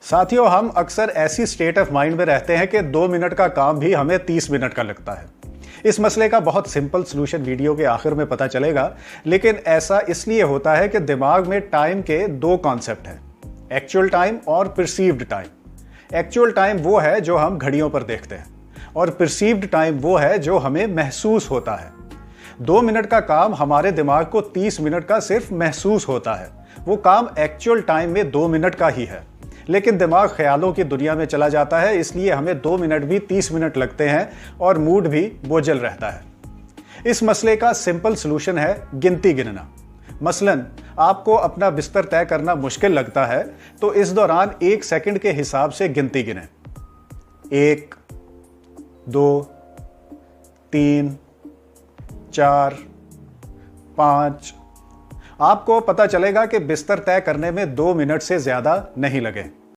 साथियों, हम अक्सर ऐसी स्टेट ऑफ माइंड में रहते हैं कि 2 मिनट का काम भी हमें 30 मिनट का लगता है। इस मसले का बहुत सिंपल सलूशन वीडियो के आखिर में पता चलेगा, लेकिन ऐसा इसलिए होता है कि दिमाग में टाइम के दो कॉन्सेप्ट हैं, एक्चुअल टाइम और परसीव्ड टाइम। एक्चुअल टाइम वो है जो हम घड़ियों पर देखते हैं और परसीव्ड टाइम वो है जो हमें महसूस होता है। 2 मिनट का काम हमारे दिमाग को 30 मिनट का सिर्फ महसूस होता है। वो काम एक्चुअल टाइम में 2 मिनट का ही है, लेकिन दिमाग ख्यालों की दुनिया में चला जाता है, इसलिए हमें 2 मिनट भी 30 मिनट लगते हैं और मूड भी बोझल रहता है। इस मसले का सिंपल सलूशन है गिनती गिनना। मसलन आपको अपना बिस्तर तय करना मुश्किल लगता है, तो इस दौरान 1 सेकंड के हिसाब से गिनती गिनें। 1, 2, 3, 4, 5। आपको पता चलेगा कि बिस्तर तय करने में 2 मिनट से ज्यादा नहीं लगे।